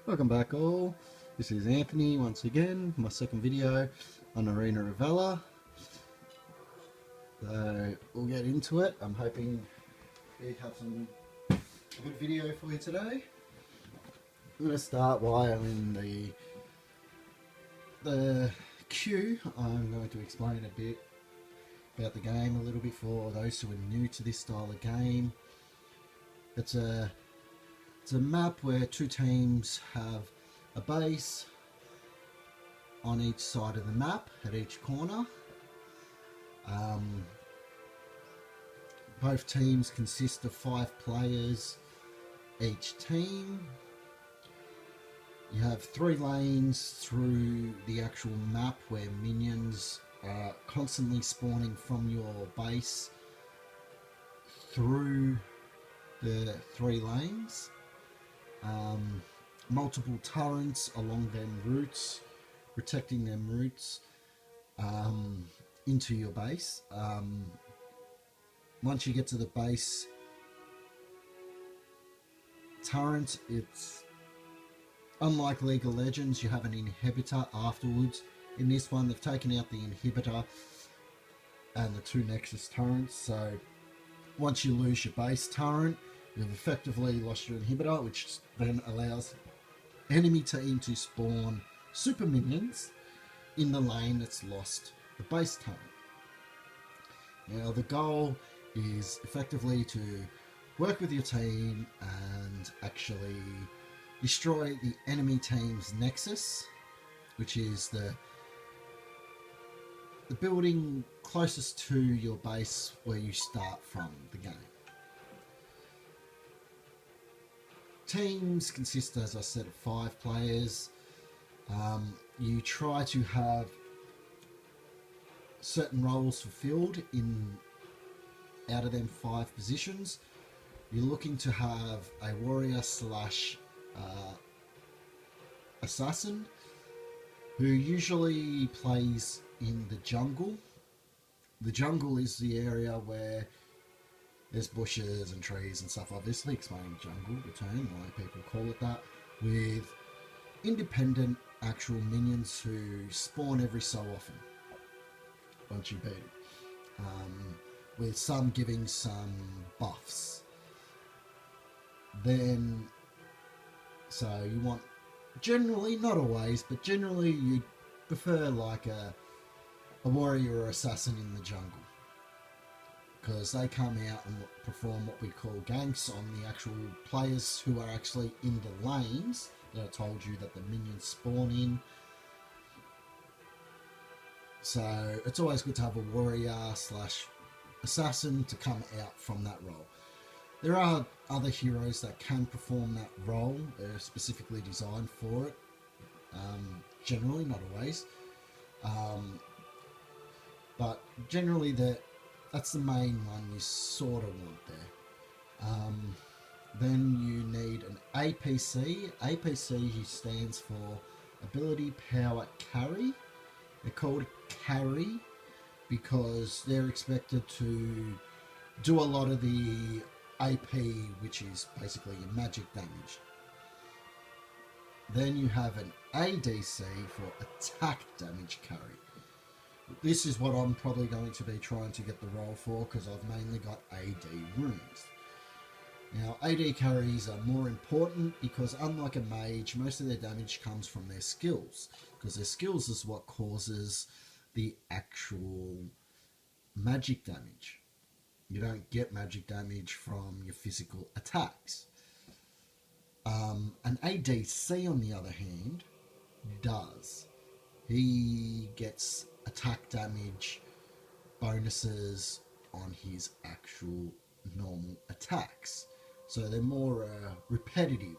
Welcome back all, this is Anthony once again, my second video on Arena of Valor. So we'll get into it. I'm hoping we have some good video for you today. I'm going to start while I'm in the queue. I'm going to explain a bit about the game a little bit for those who are new to this style of game. It's a map where two teams have a base on each side of the map at each corner. Both teams consist of 5 players each team. You have 3 lanes through the actual map where minions are constantly spawning from your base through the 3 lanes. Multiple turrets along them routes, protecting them routes into your base. Once you get to the base turret, it's unlike League of Legends, you have an inhibitor afterwards. In this one, they've taken out the inhibitor and the 2 Nexus turrets, so once you lose your base turret, you've effectively lost your inhibitor, which then allows enemy team to spawn super minions in the lane that's lost the base turret. Now the goal is effectively to work with your team and actually destroy the enemy team's Nexus, which is the building closest to your base where you start from the game. Teams consist, as I said, of 5 players. You try to have certain roles fulfilled out of them 5 positions. You're looking to have a warrior slash assassin who usually plays in the jungle. The jungle is the area where there's bushes and trees and stuff, obviously, explaining jungle, the term, why people call it that, with independent actual minions who spawn every so often once you beat them, with some giving some buffs. Then, so you want, generally, not always, but generally you prefer like a warrior or assassin in the jungle, because they come out and perform what we call ganks on the actual players who are actually in the lanes that I told you that the minions spawn in. So it's always good to have a warrior slash assassin to come out from that role. There are other heroes that can perform that role. They're specifically designed for it. Generally, not always. But generally that's the main one you sort of want there. Then you need an APC. APC stands for Ability Power Carry. They're called carry because they're expected to do a lot of the AP, which is basically your magic damage. Then you have an ADC for attack damage carry. This is what I'm probably going to be trying to get the role for, because I've mainly got AD runes. Now, AD carries are more important because unlike a mage, most of their damage comes from their skills, because their skills is what causes the actual magic damage. You don't get magic damage from your physical attacks. An ADC, on the other hand, does. He gets attack damage bonuses on his actual normal attacks, so they're more repetitive.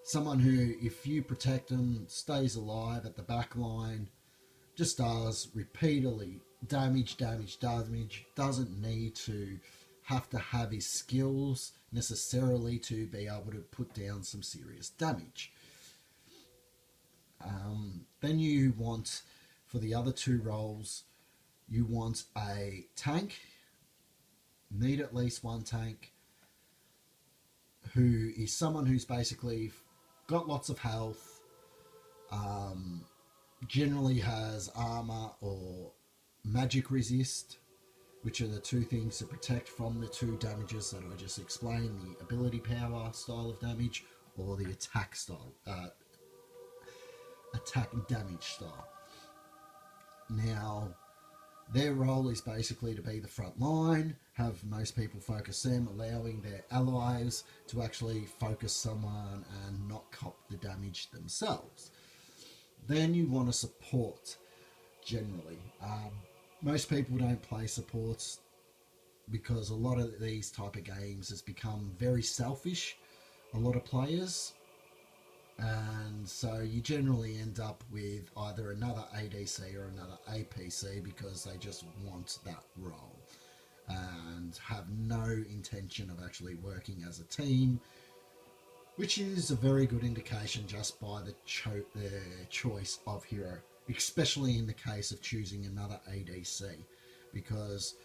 Someone who, if you protect them, stays alive at the back line, just does repeatedly damage, doesn't need to have his skills necessarily to be able to put down some serious damage. Then you want, for the other 2 roles, you want a tank. Need at least 1 tank who is someone who's basically got lots of health, generally has armor or magic resist, which are the two things to protect from the two damages that I just explained, the ability power style of damage or the attack style, attack and damage style. Now, their role is basically to be the front line, have most people focus them, allowing their allies to actually focus someone and not cop the damage themselves. Then you want to support, generally. Most people don't play supports because a lot of these type of games has become very selfish, a lot of players, and so you generally end up with either another ADC or another APC because they just want that role and have no intention of actually working as a team, which is a very good indication just by the choice of hero, especially in the case of choosing another ADC, because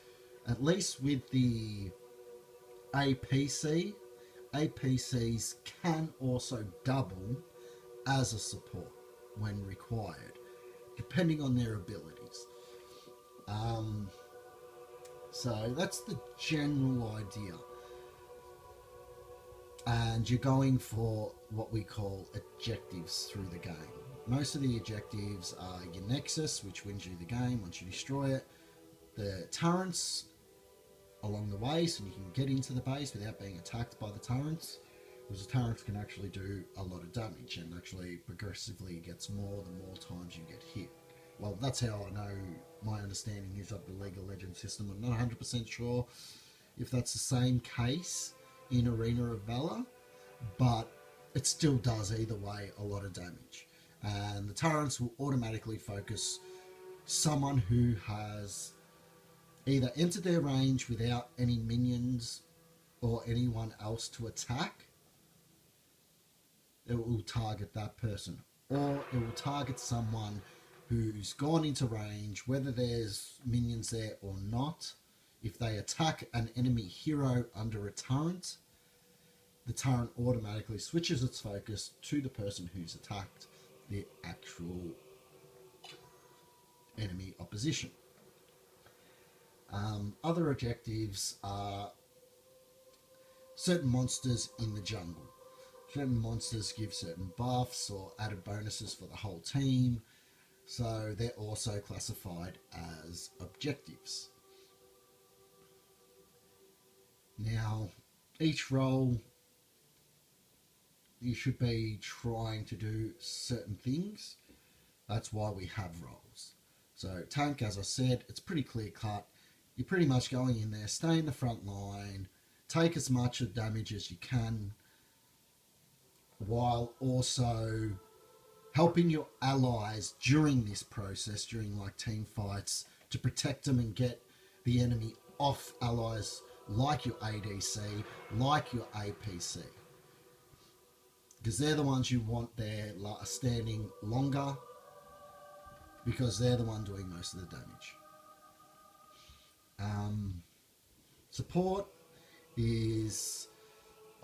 at least with the APC, APCs can also double as a support when required, depending on their abilities. So that's the general idea. And you're going for what we call objectives through the game. Most of the objectives are your Nexus, which wins you the game once you destroy it, the turrets along the way so you can get into the base without being attacked by the turrets, because the turrets can actually do a lot of damage and actually progressively gets more the more times you get hit. Well, that's how I know my understanding is of the League of Legends system. I'm not 100% sure if that's the same case in Arena of Valor, but it still does either way a lot of damage. And the turrets will automatically focus someone who has either entered their range without any minions or anyone else to attack. It will target that person, or it will target someone who's gone into range, whether there's minions there or not. If they attack an enemy hero under a turret, the turret automatically switches its focus to the person who's attacked the actual enemy opposition. Other objectives are certain monsters in the jungle. Certain monsters give certain buffs or added bonuses for the whole team, so they're also classified as objectives. Now, each role you should be trying to do certain things. That's why we have roles. So tank, as I said, it's pretty clear cut. You're pretty much going in there, stay in the front line, take as much of damage as you can, while also helping your allies during this process, during like team fights, to protect them and get the enemy off allies like your ADC, like your APC. Because they're the ones you want there standing longer, because they're the one doing most of the damage. Support is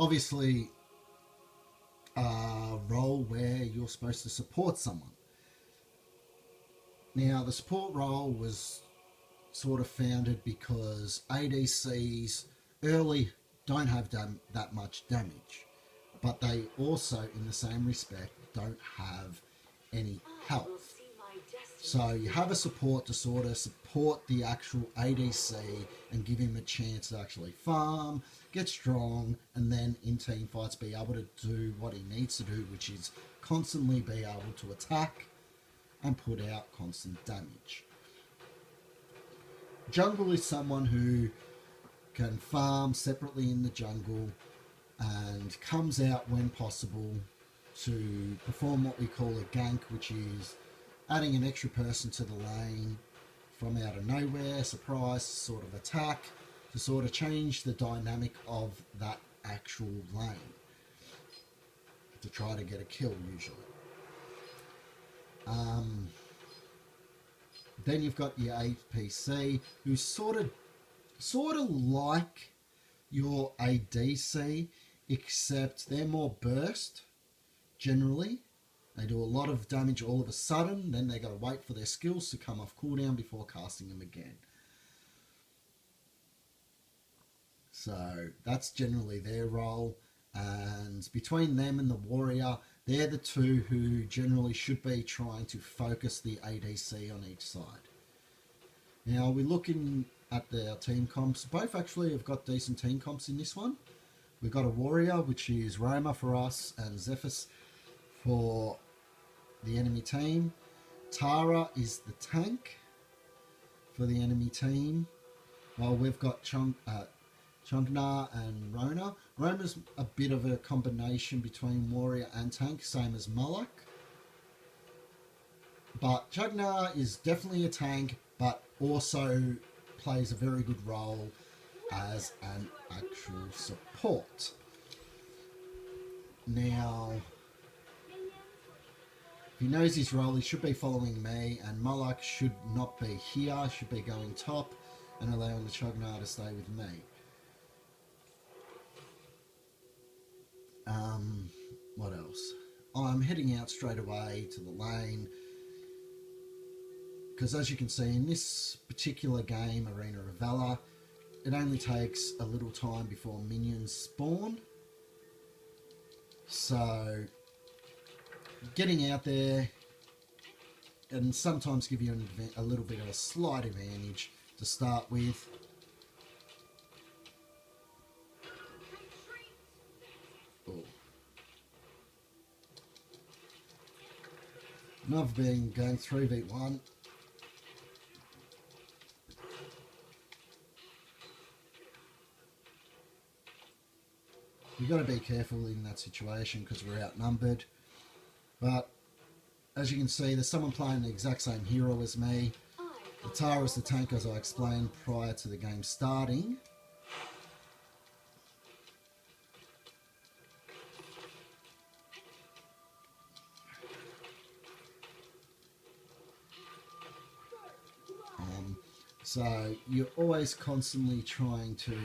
obviously a role where you're supposed to support someone. Now, the support role was sort of founded because ADCs early don't have that much damage, but they also, in the same respect, don't have any health. So you have a support to sort of support the actual ADC and give him a chance to actually farm, get strong, and then in team fights be able to do what he needs to do, which is constantly be able to attack and put out constant damage. Jungle is someone who can farm separately in the jungle and comes out when possible to perform what we call a gank, which is adding an extra person to the lane from out of nowhere, surprise sort of attack, to sort of change the dynamic of that actual lane, to try to get a kill usually. Then you've got your APC, who's sort of like your ADC, except they're more burst, generally. They do a lot of damage all of a sudden, then they got to wait for their skills to come off cooldown before casting them again. So that's generally their role. And between them and the warrior, they're the two who generally should be trying to focus the ADC on each side. Now we're looking at their team comps. Both actually have got decent team comps in this one. We've got a warrior, which is Roma for us and Zephyrus for the enemy team. Tara is the tank for the enemy team. While we've got Chungna and Rona. Rona's a bit of a combination between warrior and tank, same as Malak. But Chungna is definitely a tank, but also plays a very good role as an actual support. Now, if he knows his role, he should be following me, and Malak should not be here, should be going top and allowing the Chungna to stay with me. What else? I'm heading out straight away to the lane, because as you can see in this particular game, Arena of Valor, it only takes a little time before minions spawn. So getting out there and sometimes give you a little bit of a slight advantage to start with. Oh. I've been going 3v1. You've got to be careful in that situation because we're outnumbered. But as you can see, there's someone playing the exact same hero as me. The Tara is the tank, as I explained prior to the game starting. So you're always constantly trying to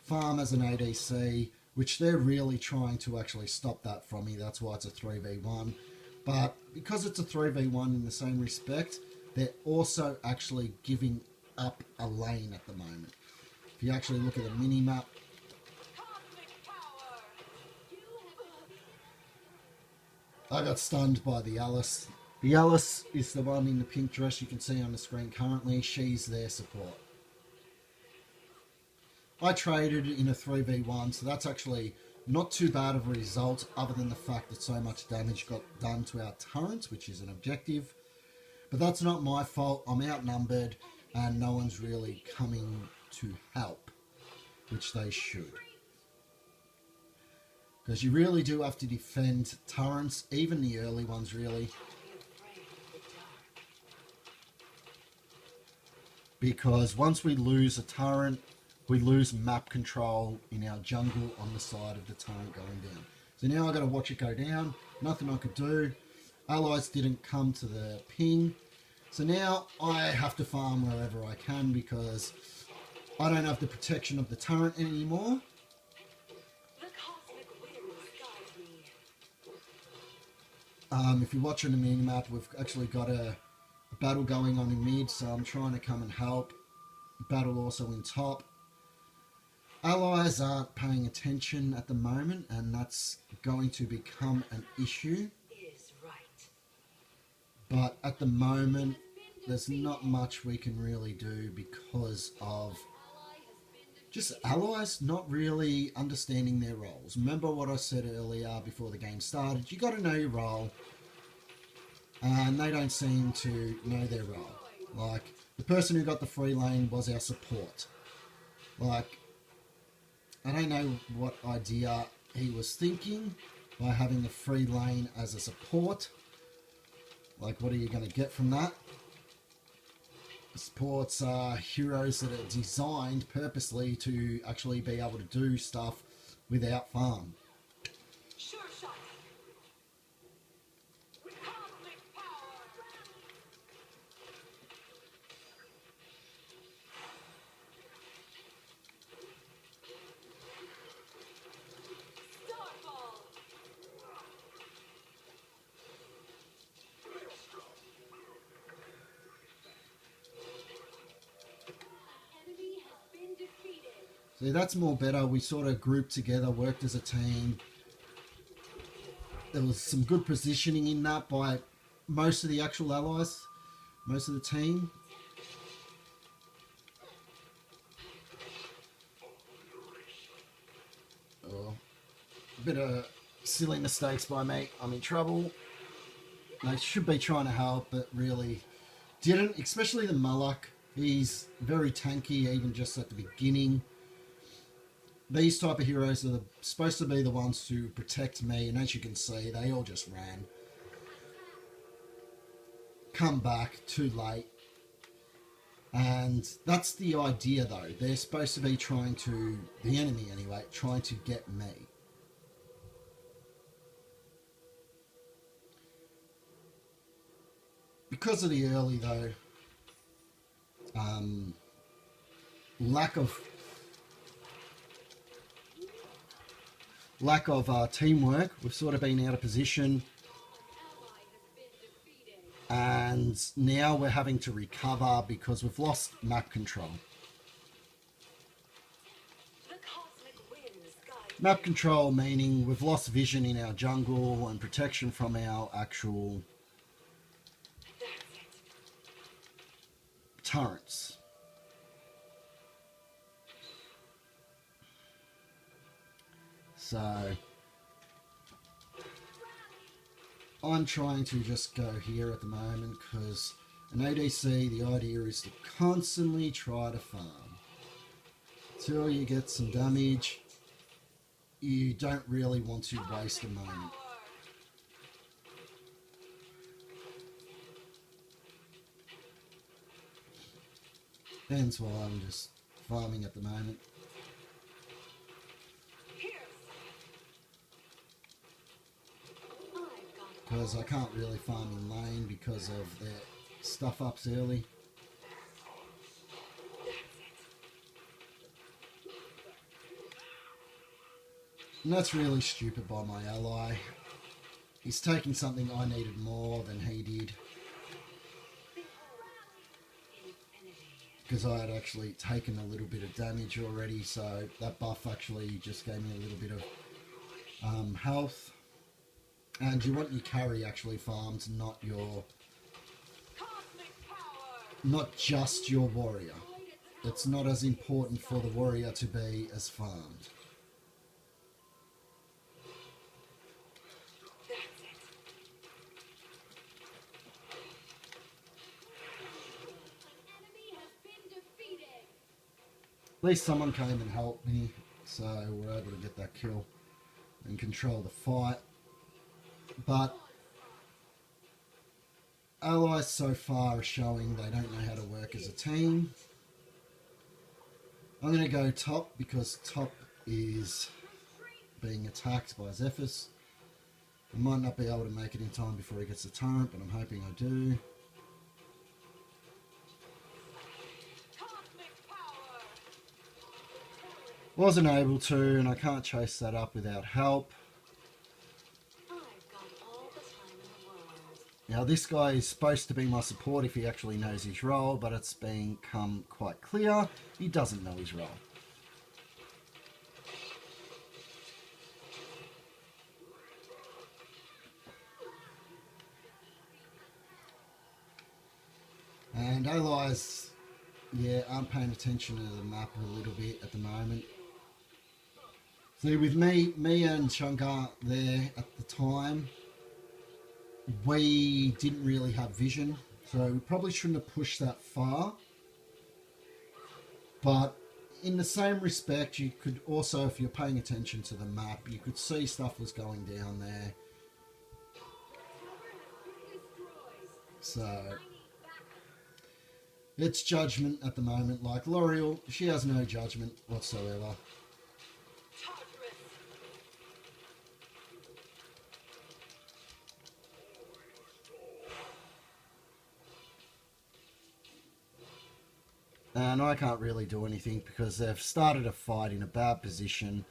farm as an ADC, which they're really trying to actually stop that from me. That's why it's a 3v1. But because it's a 3v1 in the same respect, they're also actually giving up a lane at the moment. If you actually look at the mini-map, I got stunned by the Alice. The Alice is the one in the pink dress you can see on the screen currently. She's their support. I traded in a 3v1, so that's actually not too bad of a result, other than the fact that so much damage got done to our turrets, which is an objective. But that's not my fault. I'm outnumbered, and no one's really coming to help, which they should. Because you really do have to defend turrets, even the early ones, really. Because once we lose a turret, we lose map control in our jungle on the side of the turret going down. So now I've got to watch it go down. Nothing I could do. Allies didn't come to the ping. So now I have to farm wherever I can because I don't have the protection of the turret anymore. If you're watching the mini-map, we've actually got a battle going on in mid, so I'm trying to come and help. Battle also in top. Allies aren't paying attention at the moment, and that's going to become an issue. But at the moment, there's not much we can really do because of just allies not really understanding their roles. Remember what I said earlier before the game started, you got to know your role, and they don't seem to know their role. Like, the person who got the free lane was our support. Like, I don't know what idea he was thinking by having the free lane as a support. Like, what are you going to get from that? Supports are heroes that are designed purposely to actually be able to do stuff without farm. Sure shot. See, that's more better. We sort of grouped together, worked as a team. There was some good positioning in that by most of the actual allies, most of the team. Oh, a bit of silly mistakes by me. I'm in trouble. They should be trying to help, but really didn't, especially the Malak. He's very tanky, even just at the beginning. These type of heroes are supposed to be the ones to protect me, and as you can see, they all just ran. Come back too late. And that's the idea, though. They're supposed to be trying to, the enemy anyway, trying to get me. Because of the early, though, lack of teamwork, we've sort of been out of position, and now we're having to recover because we've lost map control. Map control meaning we've lost vision in our jungle and protection from our actual turrets. So I'm trying to just go here at the moment because an ADC, the idea is to constantly try to farm. Until you get some damage, you don't really want to waste a moment. Hence why I'm just farming at the moment. Because I can't really farm in lane because of their stuff ups early. And that's really stupid by my ally. He's taking something I needed more than he did. Because I had actually taken a little bit of damage already, so that buff actually just gave me a little bit of health. And you want your carry actually farmed, not just your warrior. It's not as important for the warrior to be as farmed. At least someone came and helped me, so we're able to get that kill and control the fight. But allies so far are showing they don't know how to work as a team. I'm going to go top because top is being attacked by Zephyrus. I might not be able to make it in time before he gets the turret, but I'm hoping I do. Wasn't able to, and I can't chase that up without help. Now this guy is supposed to be my support if he actually knows his role, but it's become quite clear he doesn't know his role. And allies, yeah, aren't paying attention to the map a little bit at the moment. See, with me and Shankar there at the time, we didn't really have vision, so we probably shouldn't have pushed that far. But in the same respect, you could also, if you're paying attention to the map, you could see stuff was going down there. So it's judgment at the moment. Like L'Oreal, she has no judgment whatsoever. And I can't really do anything because they've started a fight in a bad position.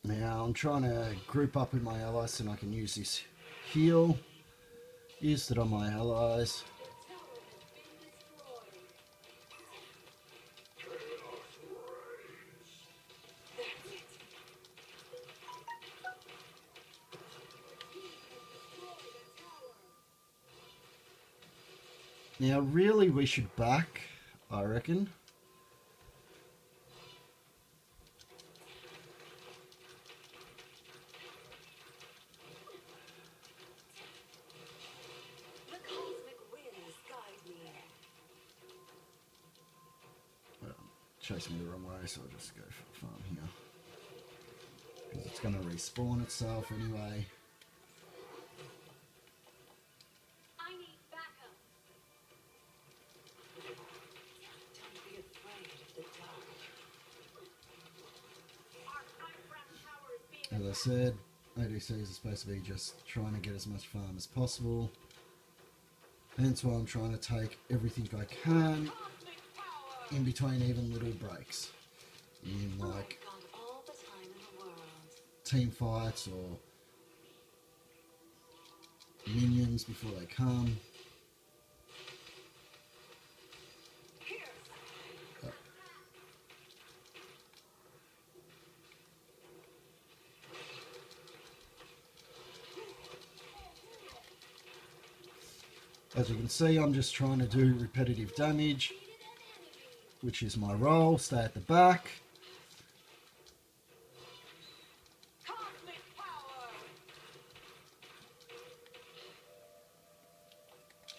Now I'm trying to group up with my allies so I can use this heal. Use it on my allies. Now, really, we should back, I reckon. The cosmic winds guide me. Well, chasing me the wrong way, so I'll just go for farm here. Because it's going to respawn itself anyway. I need backup. Don't be afraid of the dark. Our high-ground tower is being As I said, ADCs are supposed to be just trying to get as much farm as possible. Hence why I'm trying to take everything I can cosmic power. in between even little breaks. In like I've got all the time in the world. team fights or minions before they come. Here. As you can see, I'm just trying to do repetitive damage, which is my role. Stay at the back. Cosmic power.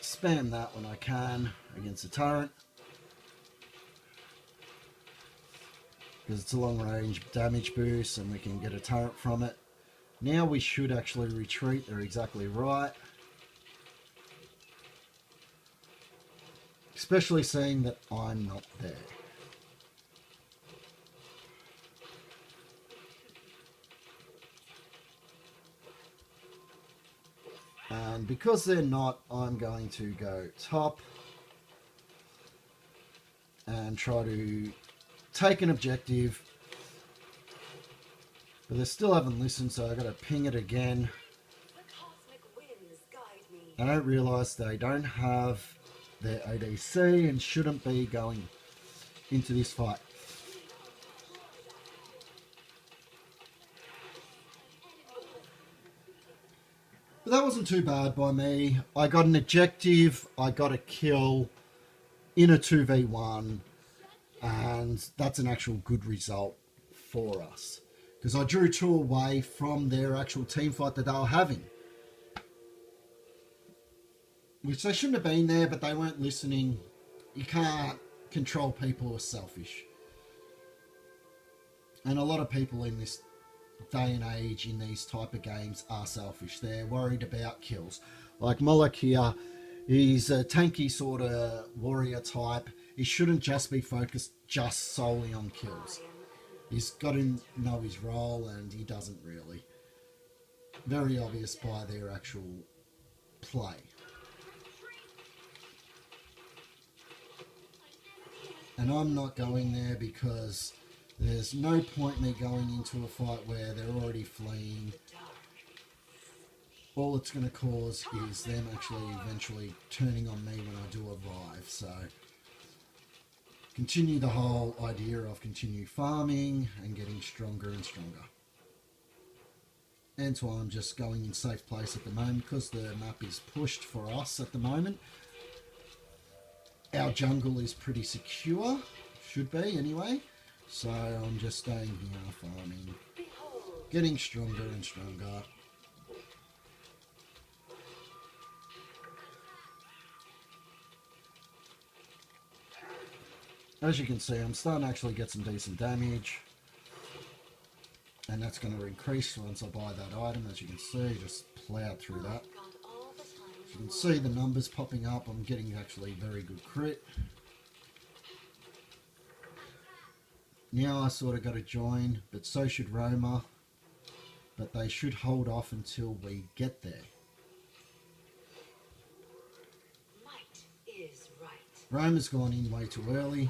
Spam that when I can against the turret. Because it's a long range damage boost and we can get a turret from it. Now we should actually retreat. They're exactly right. Especially seeing that I'm not there. And because they're not, I'm going to go top and try to take an objective. But they still haven't listened, so I've got to ping it again. The cosmic winds guide me. I don't realise they don't have their ADC and shouldn't be going into this fight. But that wasn't too bad by me. I got an objective, I got a kill in a 2v1, and that's an actual good result for us. Because I drew two away from their actual team fight that they were having. Which they shouldn't have been there, but they weren't listening. You can't control people who are selfish. And a lot of people in this day and age in these type of games are selfish. They're worried about kills. Like Moloch here, he's a tanky sort of warrior type. He shouldn't just be focused just solely on kills. He's got to know his role, and he doesn't really. Very obvious by their actual play. And I'm not going there because there's no point me going into a fight where they're already fleeing. All it's going to cause is them actually eventually turning on me when I do arrive. So continue the whole idea of continue farming and getting stronger and stronger. And so I'm just going in safe place at the moment because the map is pushed for us at the moment. Our jungle is pretty secure, should be anyway. So I'm just staying here farming, getting stronger and stronger. As you can see, I'm starting to actually get some decent damage. And that's going to increase once I buy that item. As you can see, just plow through that. As you can see the numbers popping up. I'm getting actually very good crit. Now I sort of got to join, but so should Roma. But they should hold off until we get there. Might is right. Roma's gone in way too early.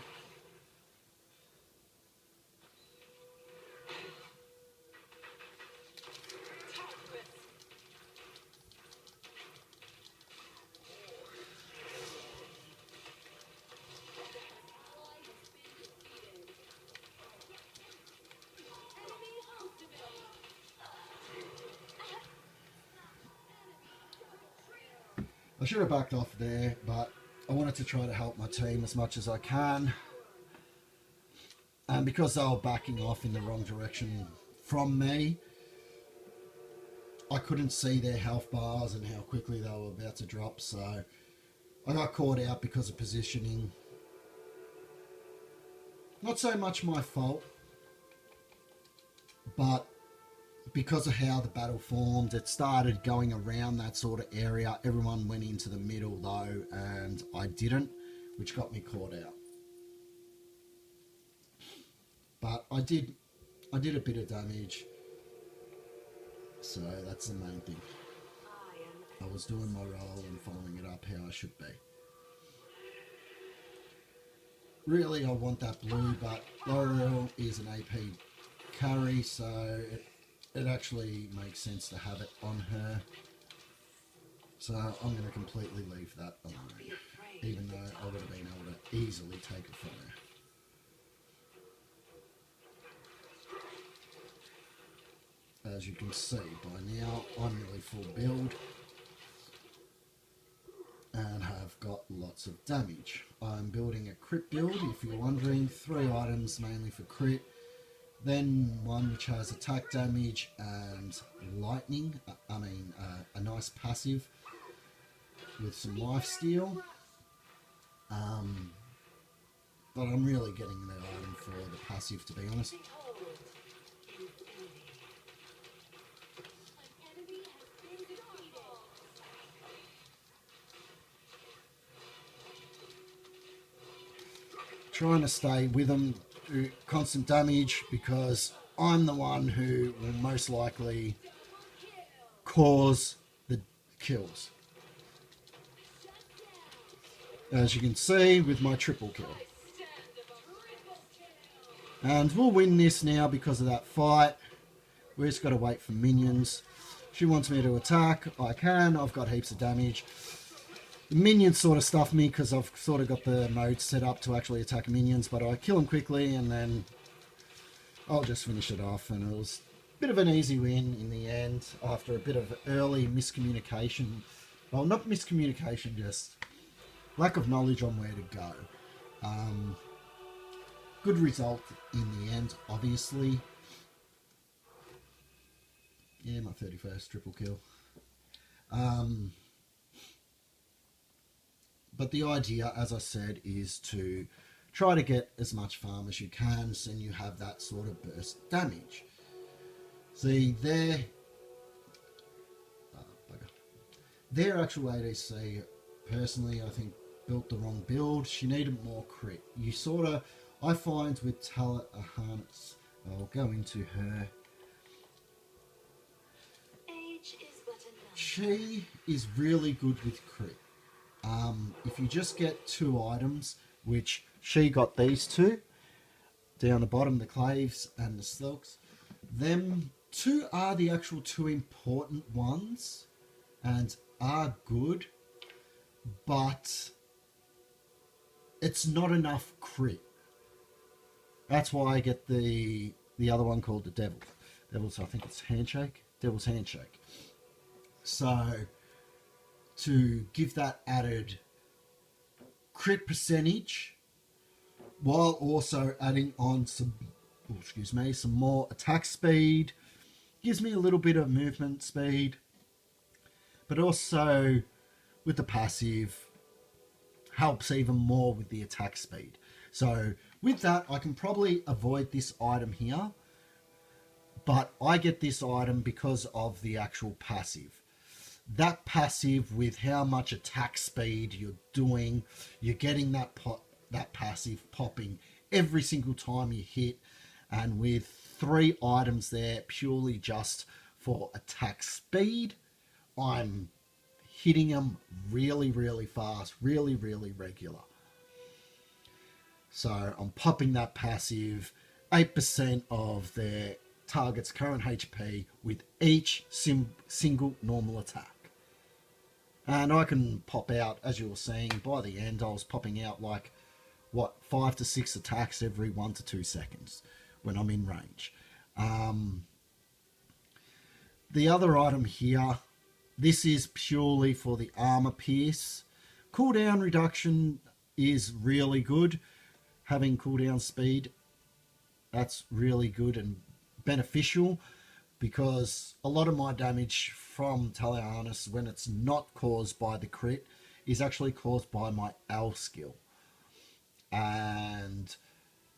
I should have backed off there, but I wanted to try to help my team as much as I can. And because they were backing off in the wrong direction from me, I couldn't see their health bars and how quickly they were about to drop. So I got caught out because of positioning. Not so much my fault, but because of how the battle formed, it started going around that sort of area. Everyone went into the middle though, and I didn't, which got me caught out. But I did a bit of damage, so that's the main thing. I was doing my role and following it up how I should be. Really, I want that blue, but Valor is an AP carry, so it actually makes sense to have it on her. So I'm going to completely leave that alone, even though I would have been able to easily take it from her. As you can see by now, I'm nearly full build and have got lots of damage. I'm building a crit build, if you're wondering. 3 items mainly for crit, then one which has attack damage and lightning, a nice passive with some lifesteal. But I'm really getting the item for the passive, to be honest. Trying to stay with them, constant damage, because I'm the one who will most likely cause the kills. As you can see with my triple kill. And we'll win this now because of that fight. We just got to wait for minions. She wants me to attack. I can. I've got heaps of damage. The minions sort of stuff me because I've sort of got the mode set up to actually attack minions, but I kill them quickly and then I'll just finish it off. And it was a bit of an easy win in the end after a bit of early miscommunication. Well, not miscommunication, just lack of knowledge on where to go. Good result in the end, obviously. Yeah, my 31st triple kill. But the idea, as I said, is to try to get as much farm as you can, so you have that sort of burst damage. See, their actual ADC, personally, I think, built the wrong build. She needed more crit. You sort of, I find with Talat Ahans, I'll go into her. She is really good with crit. If you just get 2 items, which she got these 2, down the bottom, the claves and the silks, them 2 are the actual 2 important ones and are good, but it's not enough crit. That's why I get the other one called the Devil. Devil's, I think it's Handshake. Devil's Handshake. So, to give that added crit percentage, while also adding on some more attack speed, gives me a little bit of movement speed, but also with the passive helps even more with the attack speed. So with that, I can probably avoid this item here, but I get this item because of the actual passive. That passive, with how much attack speed you're doing, you're getting that passive popping every single time you hit, and with 3 items there purely just for attack speed, I'm hitting them really, really fast, really, really regular. So I'm popping that passive 8% of their target's current HP with each single normal attack. And I can pop out, as you were seeing, by the end I was popping out like, 5 to 6 attacks every 1 to 2 seconds when I'm in range. The other item here This is purely for the armor pierce. Cooldown reduction is really good. Having cooldown speed, that's really good and beneficial, because a lot of my damage from Talianis, when it's not caused by the crit, is actually caused by my L skill. And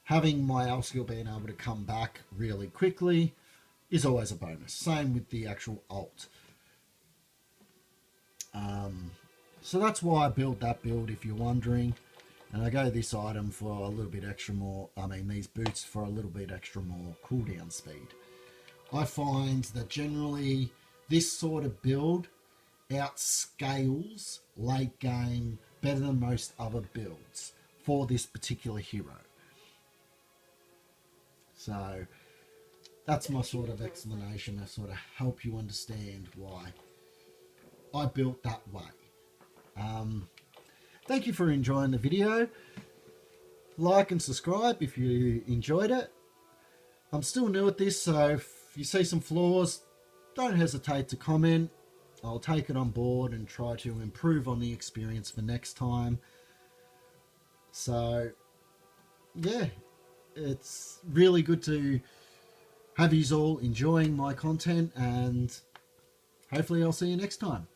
having my L skill being able to come back really quickly is always a bonus. Same with the actual ult. So that's why I built that build, if you're wondering. And I go this item for a little bit extra more, these boots for a little bit extra more cooldown speed. I find that generally this sort of build outscales late game better than most other builds for this particular hero. So that's my sort of explanation to sort of help you understand why I built that way. Thank you for enjoying the video. Like and subscribe if you enjoyed it. I'm still new at this, so if you see some flaws, don't hesitate to comment. I'll take it on board and try to improve on the experience for next time. So, yeah, it's really good to have you all enjoying my content, and hopefully I'll see you next time.